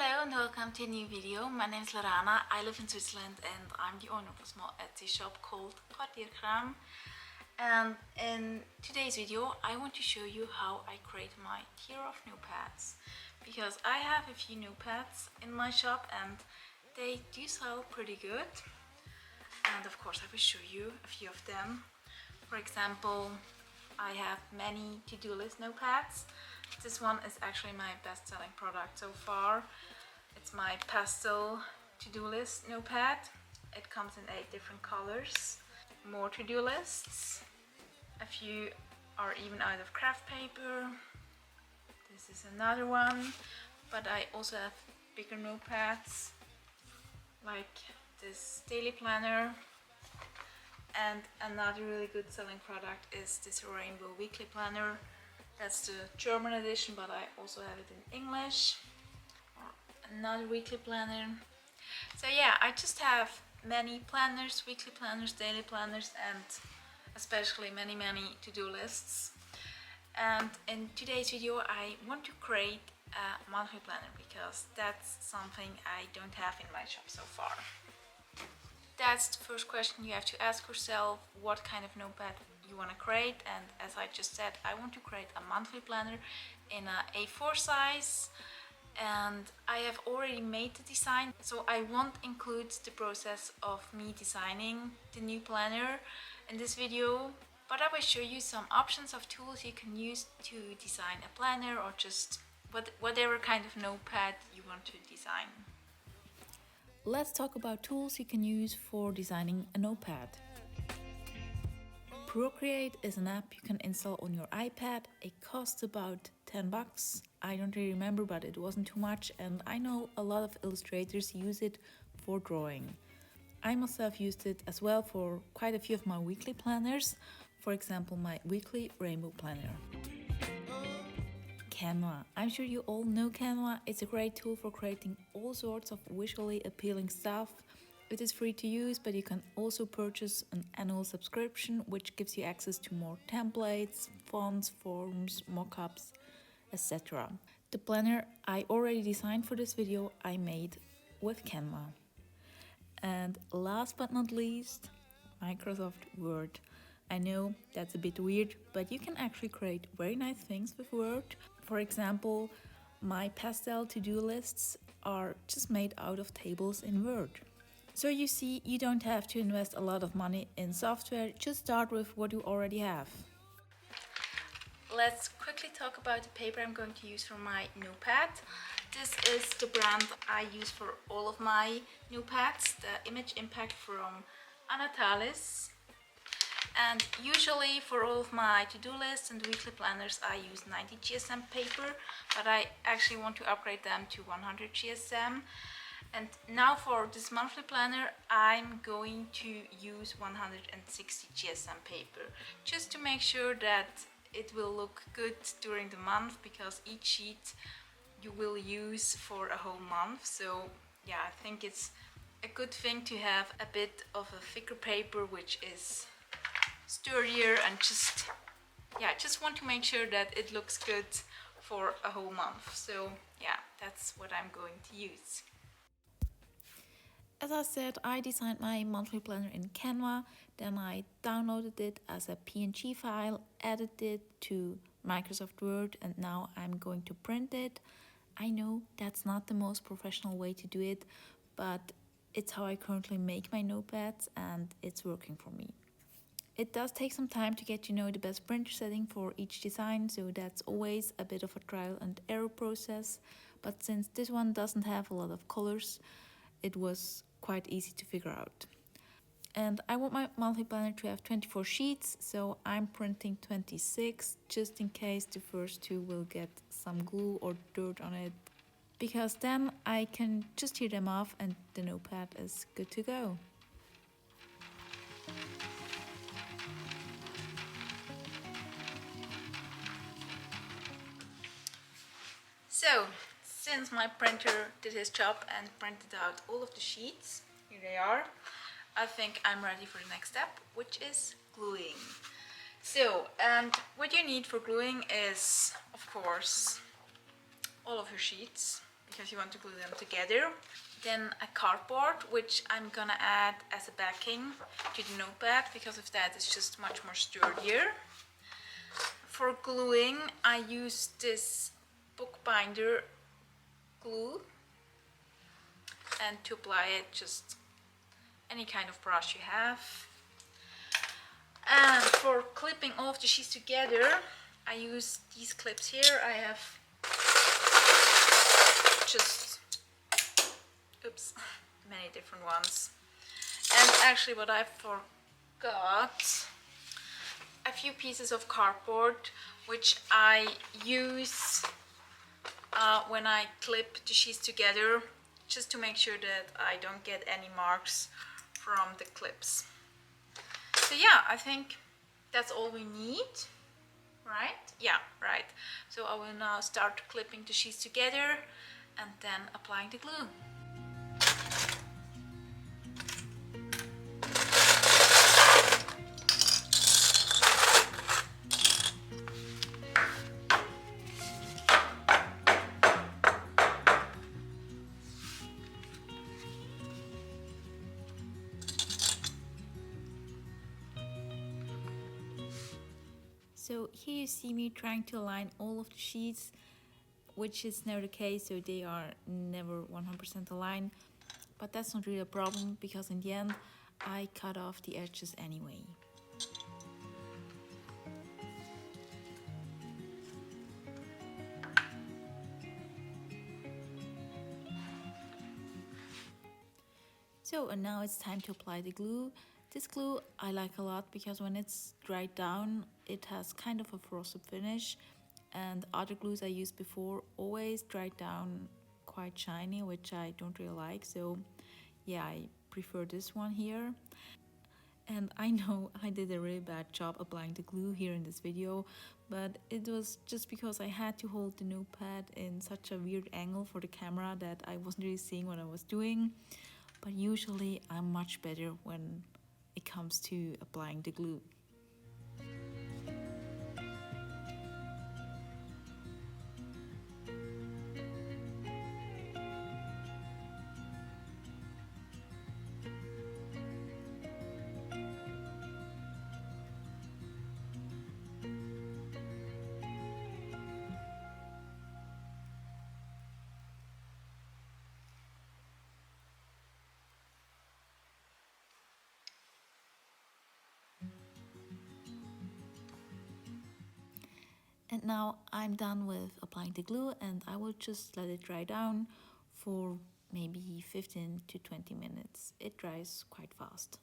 Hello and welcome to a new video. My name is Lorana, I live in Switzerland and I'm the owner of a small Etsy shop called Kwartierkram. And in today's video I want to show you how I create my tier of notepads. Because I have a few notepads in my shop and they do sell pretty good. And of course I will show you a few of them. For example, I have many to-do list notepads. This one is actually my best-selling product so far. It's my pastel to-do list notepad. It comes in 8 different colors. More to-do lists. A few are even out of craft paper. This is another one. But I also have bigger notepads, like this daily planner. And another really good selling product is this rainbow weekly planner. That's the German edition, but I also have it in English. Another weekly planner. So yeah, I just have many planners, weekly planners, daily planners, and especially many to-do lists. And in today's video I want to create a monthly planner because that's something I don't have in my shop so far. That's the first question you have to ask yourself: what kind of notepad you want to create. And as I just said, I want to create a monthly planner in a A4 size, and I have already made the design, so I won't include the process of me designing the new planner in this video, but I will show you some options of tools you can use to design a planner or just whatever kind of notepad you want to design. Let's talk about tools you can use for designing a notepad. Procreate is an app you can install on your iPad. It costs about 10 bucks. I don't really remember, but it wasn't too much, and I know a lot of illustrators use it for drawing. I myself used it as well for quite a few of my weekly planners, for example my weekly rainbow planner. Canva. I'm sure you all know Canva. It's a great tool for creating all sorts of visually appealing stuff. It is free to use, but you can also purchase an annual subscription, which gives you access to more templates, fonts, forms, mockups, etc. The planner I already designed for this video I made with Canva. And last but not least, Microsoft Word. I know that's a bit weird, but you can actually create very nice things with Word. For example, my pastel to-do lists are just made out of tables in Word. So you see, you don't have to invest a lot of money in software, just start with what you already have. Let's quickly talk about the paper I'm going to use for my notepad. This is the brand I use for all of my notepads, the Image Impact from Anatalis. And usually for all of my to-do lists and weekly planners I use 90 GSM paper, but I actually want to upgrade them to 100 GSM. And now for this monthly planner I'm going to use 160 GSM paper, just to make sure that it will look good during the month, because each sheet you will use for a whole month. So yeah, I think it's a good thing to have a bit of a thicker paper which is sturdier, and just want to make sure that it looks good for a whole month. So yeah, that's what I'm going to use. As I said, I designed my monthly planner in Canva, then I downloaded it as a PNG file, added it to Microsoft Word, and now I'm going to print it. I know that's not the most professional way to do it, but it's how I currently make my notepads and it's working for me. It does take some time to get to know the best printer setting for each design, so that's always a bit of a trial and error process, but since this one doesn't have a lot of colors, it was quite easy to figure out. And I want my monthly planner to have 24 sheets, so I'm printing 26 just in case the first 2 will get some glue or dirt on it, because then I can just tear them off and the notepad is good to go. So, since my printer did his job and printed out all of the sheets, here they are, I think I'm ready for the next step, which is gluing. So, what you need for gluing is, of course, all of your sheets. because you want to glue them together. Then a cardboard, which I'm gonna add as a backing to the notepad, because of that it's just much more sturdier. For gluing, I use this bookbinder glue, and to apply it, just any kind of brush you have. And for clipping all of the sheets together, I use these clips here. I have just, oops, many different ones. And actually what I forgot, a few pieces of cardboard, which I use when I clip the sheets together, just to make sure that I don't get any marks from the clips. So yeah, I think that's all we need, right? Yeah, right. So I will now start clipping the sheets together and then applying the glue. So here you see me trying to align all of the sheets, which is never the case, so they are never 100% aligned. But that's not really a problem, because in the end I cut off the edges anyway. So and now it's time to apply the glue. This glue I like a lot because when it's dried down it has kind of a frosted finish, and other glues I used before always dried down quite shiny, which I don't really like. So yeah, I prefer this one here. And I know I did a really bad job applying the glue here in this video, but it was just because I had to hold the notepad in such a weird angle for the camera that I wasn't really seeing what I was doing. But usually I'm much better when it comes to applying the glue. And now I'm done with applying the glue, and I will just let it dry down for maybe 15 to 20 minutes. It dries quite fast.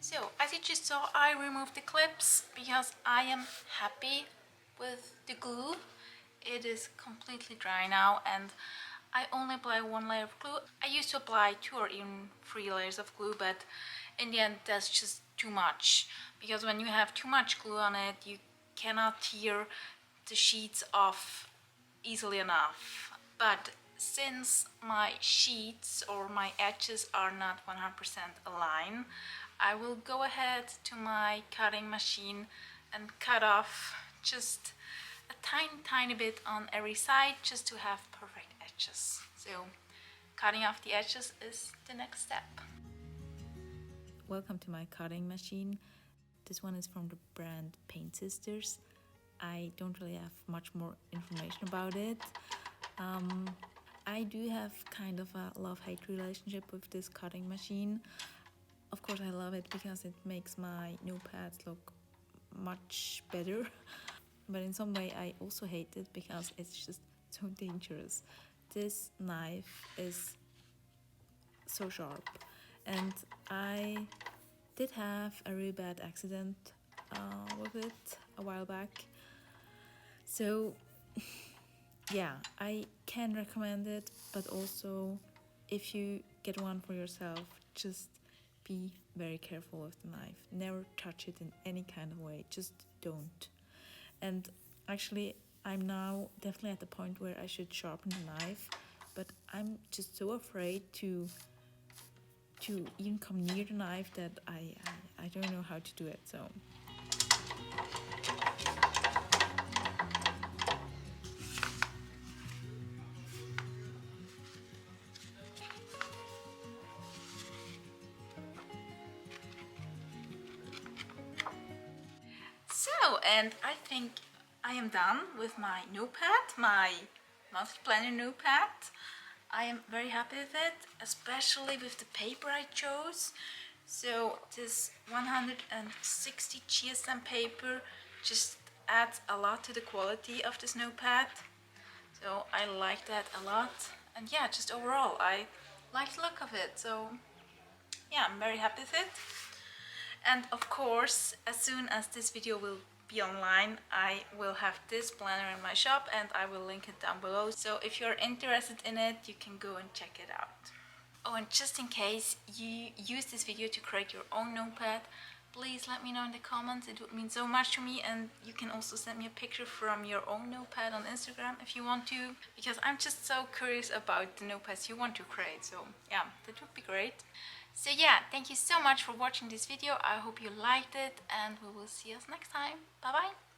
So as you just saw, I removed the clips because I am happy with the glue. It is completely dry now, and I only apply one layer of glue. I used to apply 2 or even 3 layers of glue, but in the end that's just too much, because when you have too much glue on it you cannot tear the sheets off easily enough. But since my sheets or my edges are not 100% aligned, I will go ahead to my cutting machine and cut off just a tiny bit on every side, just to have perfect edges. So cutting off the edges is the next step. Welcome to my cutting machine. This one is from the brand Paint Sisters. I don't really have much more information about it. I do have kind of a love-hate relationship with this cutting machine. Of course I love it because it makes my notepads look much better, but in some way I also hate it because it's just so dangerous. This knife is so sharp, and I did have a really bad accident with it a while back. So yeah, I can recommend it, but also if you get one for yourself, just be very careful with the knife. Never touch it in any kind of way. Just don't. And actually, I'm now definitely at the point where I should sharpen the knife, but I'm just so afraid to even come near the knife that I don't know how to do it. And I think I am done with my notepad, my monthly planner notepad. I am very happy with it, especially with the paper I chose. So this 160 GSM paper just adds a lot to the quality of this notepad. So I like that a lot. And yeah, just overall, I like the look of it. So yeah, I'm very happy with it. And of course, as soon as this video will be online, I will have this planner in my shop and I will link it down below. So if you're interested in it, you can go and check it out. Oh, and just in case you use this video to create your own notepad, please let me know in the comments. It would mean so much to me, and you can also send me a picture from your own notepad on Instagram if you want to, because I'm just so curious about the notepads you want to create. So yeah, that would be great. So yeah, thank you so much for watching this video. I hope you liked it, and we will see us next time. Bye bye.